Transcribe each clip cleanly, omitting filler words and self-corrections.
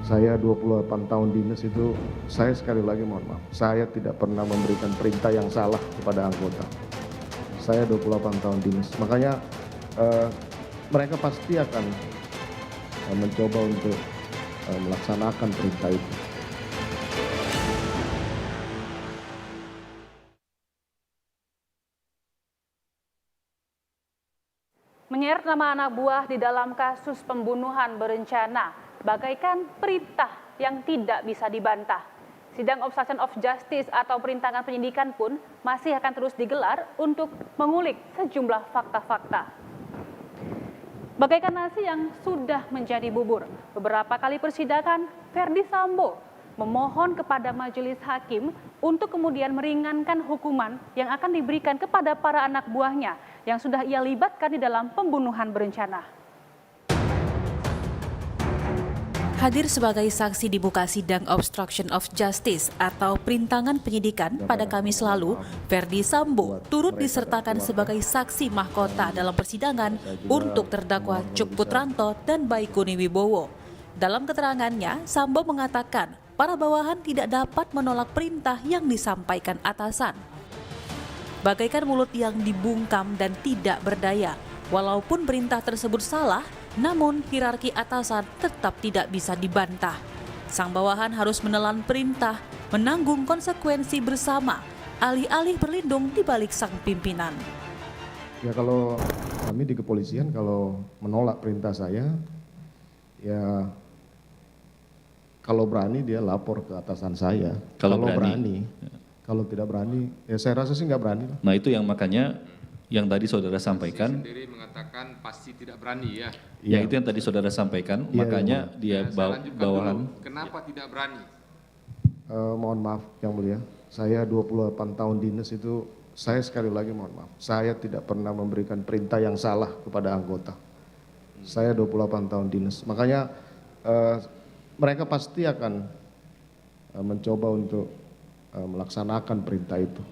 Saya 28 tahun dinas itu, saya sekali lagi mohon maaf, saya tidak pernah memberikan perintah yang salah kepada anggota. Saya 28 tahun dinas, makanya mereka pasti akan mencoba untuk melaksanakan perintah itu. Menyeret nama anak buah di dalam kasus pembunuhan berencana bagaikan perintah yang tidak bisa dibantah. Sidang obstruction of justice atau perintangan penyidikan pun masih akan terus digelar untuk mengulik sejumlah fakta-fakta. Bagaikan nasi yang sudah menjadi bubur, beberapa kali persidangan Ferdy Sambo memohon kepada majelis hakim untuk kemudian meringankan hukuman yang akan diberikan kepada para anak buahnya yang sudah ia libatkan di dalam pembunuhan berencana. Hadir sebagai saksi di muka sidang obstruction of justice atau perintangan penyidikan pada Kamis lalu, Ferdy Sambo turut disertakan sebagai saksi mahkota dalam persidangan untuk terdakwa Cuk Putranto dan Baikuni Wibowo. Dalam keterangannya, Sambo mengatakan para bawahan tidak dapat menolak perintah yang disampaikan atasan. Bagaikan mulut yang dibungkam dan tidak berdaya, walaupun perintah tersebut salah, namun hierarki atasan tetap tidak bisa dibantah. Sang bawahan harus menelan perintah, menanggung konsekuensi bersama, alih-alih berlindung di balik sang pimpinan. Ya kalau kami di kepolisian kalau menolak perintah saya, ya kalau berani dia lapor ke atasan saya. Kalau berani. Kalau tidak berani, ya saya rasa sih nggak berani. Nah itu yang makanya yang tadi saudara sampaikan. Sendiri mengatakan pasti tidak berani ya. Ya itu yang tadi saudara sampaikan, makanya dia bawahan. Kenapa tidak berani? Mohon maaf yang mulia, saya 28 tahun dinas itu, saya sekali lagi mohon maaf, saya tidak pernah memberikan perintah yang salah kepada anggota. Saya 28 tahun dinas, makanya mereka pasti akan mencoba untuk melaksanakan perintah itu.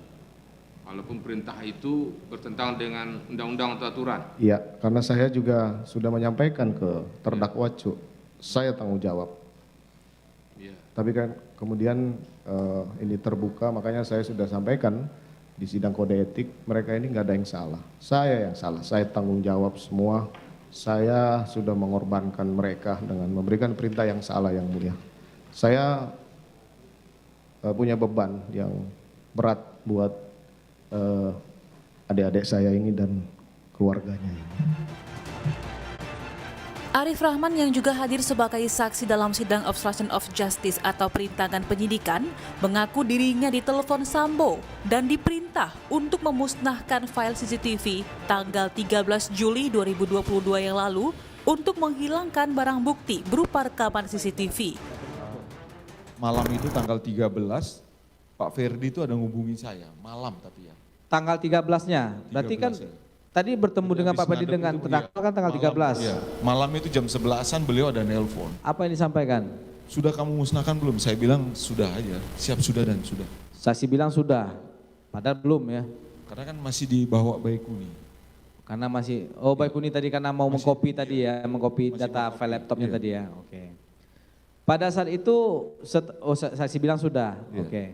Walaupun perintah itu bertentangan dengan undang-undang atau aturan? Iya, karena saya juga sudah menyampaikan ke terdakwa Cuk, saya tanggung jawab. Ya. Tapi kan kemudian ini terbuka, makanya saya sudah sampaikan di sidang kode etik, mereka ini nggak ada yang salah. Saya yang salah, saya tanggung jawab semua. Saya sudah mengorbankan mereka dengan memberikan perintah yang salah yang mulia. Saya punya beban yang berat buat adik-adik saya ini dan keluarganya ini. Arif Rahman yang juga hadir sebagai saksi dalam sidang obstruction of justice atau perintangan penyidikan mengaku dirinya ditelepon Sambo dan diperintah untuk memusnahkan file CCTV tanggal 13 Juli 2022 yang lalu untuk menghilangkan barang bukti berupa rekaman CCTV. Malam itu tanggal 13, Pak Ferdy itu ada ngubungin saya, malam tapi ya. Tanggal 13-nya, berarti kan tadi bertemu dengan Pak Ferdy dengan terdakwa kan tanggal 13. Iya, malam itu jam 11-an beliau ada nelpon. Apa yang disampaikan? Sudah kamu musnahkan belum? Saya bilang sudah aja, siap sudah dan sudah. Saksi bilang sudah, padahal belum ya. Karena kan masih dibawa Baikuni. Karena masih, Baikuni tadi karena mau mengcopy tadi ya, mengcopy data file laptopnya tadi ya, oke. Pada saat itu, saksi bilang sudah, oke.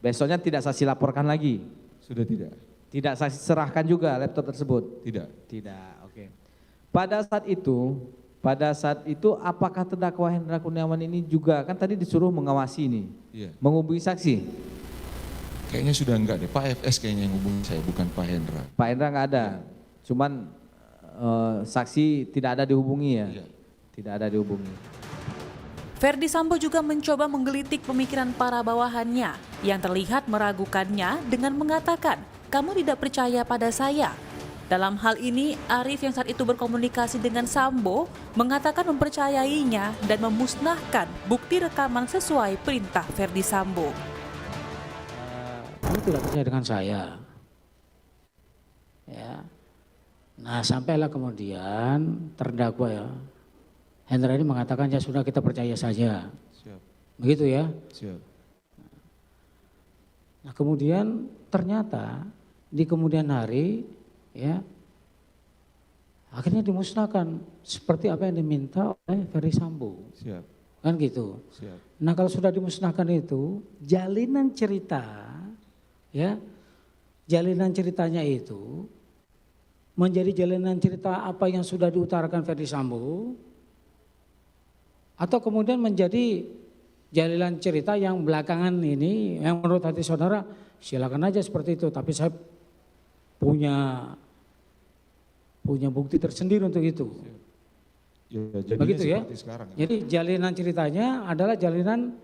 Besoknya tidak saksi laporkan lagi? Sudah tidak. Tidak saksi serahkan juga laptop tersebut? Tidak. Tidak, oke. Pada saat itu apakah terdakwa Hendra Kurniawan ini juga, kan tadi disuruh mengawasi nih, menghubungi saksi? Kayaknya sudah enggak deh, Pak FS kayaknya yang hubungi saya, bukan Pak Hendra. Pak Hendra enggak ada, cuman saksi tidak ada dihubungi ya? Tidak ada dihubungi. Ferdy Sambo juga mencoba menggelitik pemikiran para bawahannya yang terlihat meragukannya dengan mengatakan, "Kamu tidak percaya pada saya." Dalam hal ini, Arif yang saat itu berkomunikasi dengan Sambo mengatakan mempercayainya dan memusnahkan bukti rekaman sesuai perintah Ferdy Sambo. Kamu tidak percaya dengan saya. Ya. Nah, sampailah kemudian terdakwa ya. Hendra ini mengatakan ya sudah kita percaya saja. Siap. Begitu ya? Siap. Nah kemudian ternyata di kemudian hari ya akhirnya dimusnahkan seperti apa yang diminta oleh Ferdy Sambo. Siap. Kan gitu. Siap. Nah kalau sudah dimusnahkan itu, jalinan cerita, ya, jalinan ceritanya itu menjadi jalinan cerita apa yang sudah diutarakan Ferdi Sambo, atau kemudian menjadi jalinan cerita yang belakangan ini, yang menurut hati saudara, silakan aja seperti itu, tapi saya punya bukti tersendiri untuk itu. Ya, jadinya Begitu ya. seperti sekarang. Ya. Jadi jalinan ceritanya adalah jalinan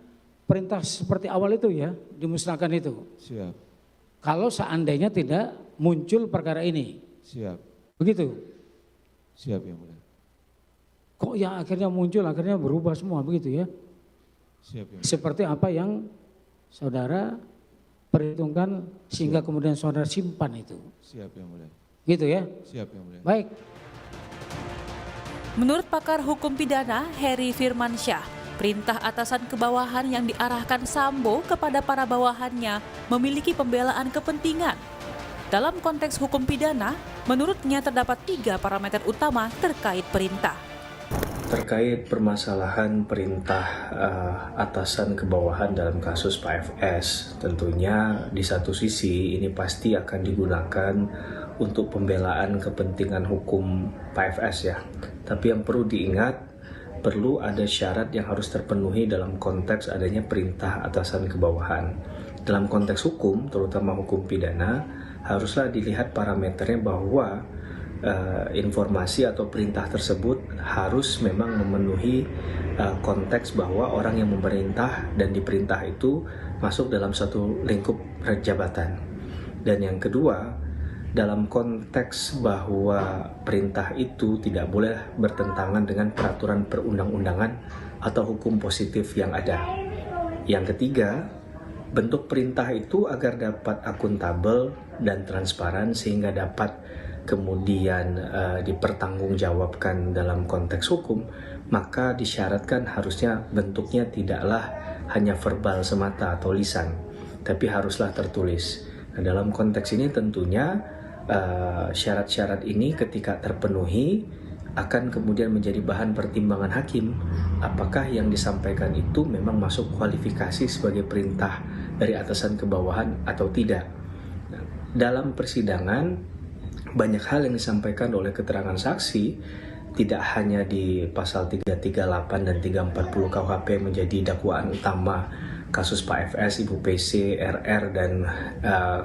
perintah seperti awal itu ya, dimusnahkan itu. Siap. Kalau seandainya tidak muncul perkara ini. Siap. Begitu. Siap yang mulia. Kok yang akhirnya muncul, akhirnya berubah semua begitu ya. Siap yang mulia. Seperti apa yang saudara perhitungkan sehingga kemudian saudara simpan itu. Siap yang mulia. Gitu ya. Siap yang mulia. Baik. Menurut pakar hukum pidana Heri Firmansyah, perintah atasan ke bawahan yang diarahkan Sambo kepada para bawahannya memiliki pembelaan kepentingan. Dalam konteks hukum pidana, menurutnya terdapat 3 parameter utama terkait perintah. Terkait permasalahan perintah atasan ke bawahan dalam kasus Pak FS, tentunya di satu sisi ini pasti akan digunakan untuk pembelaan kepentingan hukum Pak FS ya. Tapi yang perlu diingat, perlu ada syarat yang harus terpenuhi dalam konteks adanya perintah atasan ke bawahan. Dalam konteks hukum, terutama hukum pidana, haruslah dilihat parameternya bahwa informasi atau perintah tersebut harus memang memenuhi konteks bahwa orang yang memerintah dan diperintah itu masuk dalam satu lingkup jabatan. Dan yang kedua, dalam konteks bahwa perintah itu tidak boleh bertentangan dengan peraturan perundang-undangan atau hukum positif yang ada. Yang ketiga, bentuk perintah itu agar dapat akuntabel dan transparan sehingga dapat kemudian dipertanggungjawabkan dalam konteks hukum, maka disyaratkan harusnya bentuknya tidaklah hanya verbal semata atau lisan, tapi haruslah tertulis. Nah, dalam konteks ini tentunya syarat-syarat ini ketika terpenuhi akan kemudian menjadi bahan pertimbangan hakim apakah yang disampaikan itu memang masuk kualifikasi sebagai perintah dari atasan ke bawahan atau tidak. Nah, dalam persidangan banyak hal yang disampaikan oleh keterangan saksi, tidak hanya di pasal 338 dan 340 KUHP menjadi dakwaan utama kasus Pak FS, Ibu PC, RR, dan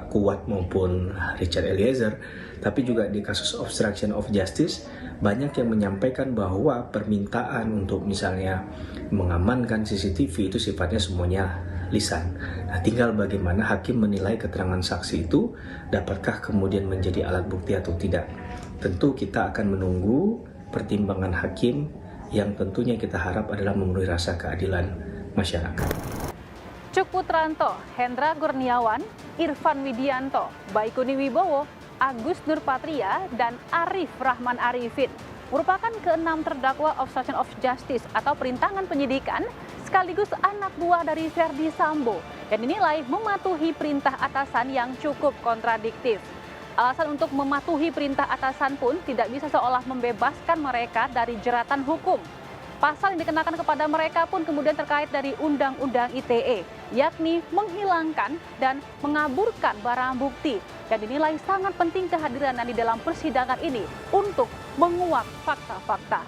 Kuat maupun Richard Eliezer, tapi juga di kasus obstruction of justice banyak yang menyampaikan bahwa permintaan untuk misalnya mengamankan CCTV itu sifatnya semuanya lisan. Nah, tinggal bagaimana hakim menilai keterangan saksi itu dapatkah kemudian menjadi alat bukti atau tidak. Tentu kita akan menunggu pertimbangan hakim yang tentunya kita harap adalah memenuhi rasa keadilan masyarakat. Cuk Putranto, Hendra Kurniawan, Irfan Widianto, Baikuni Wibowo, Agus Nurpatria, dan Arif Rahman Arifin merupakan ke-6 terdakwa obstruction of justice atau perintangan penyidikan sekaligus anak buah dari Ferdi Sambo dan dinilai mematuhi perintah atasan yang cukup kontradiktif. Alasan untuk mematuhi perintah atasan pun tidak bisa seolah membebaskan mereka dari jeratan hukum. Pasal yang dikenakan kepada mereka pun kemudian terkait dari Undang-Undang ITE, yakni menghilangkan dan mengaburkan barang bukti. Dan dinilai sangat penting kehadiran di dalam persidangan ini untuk menguak fakta-fakta.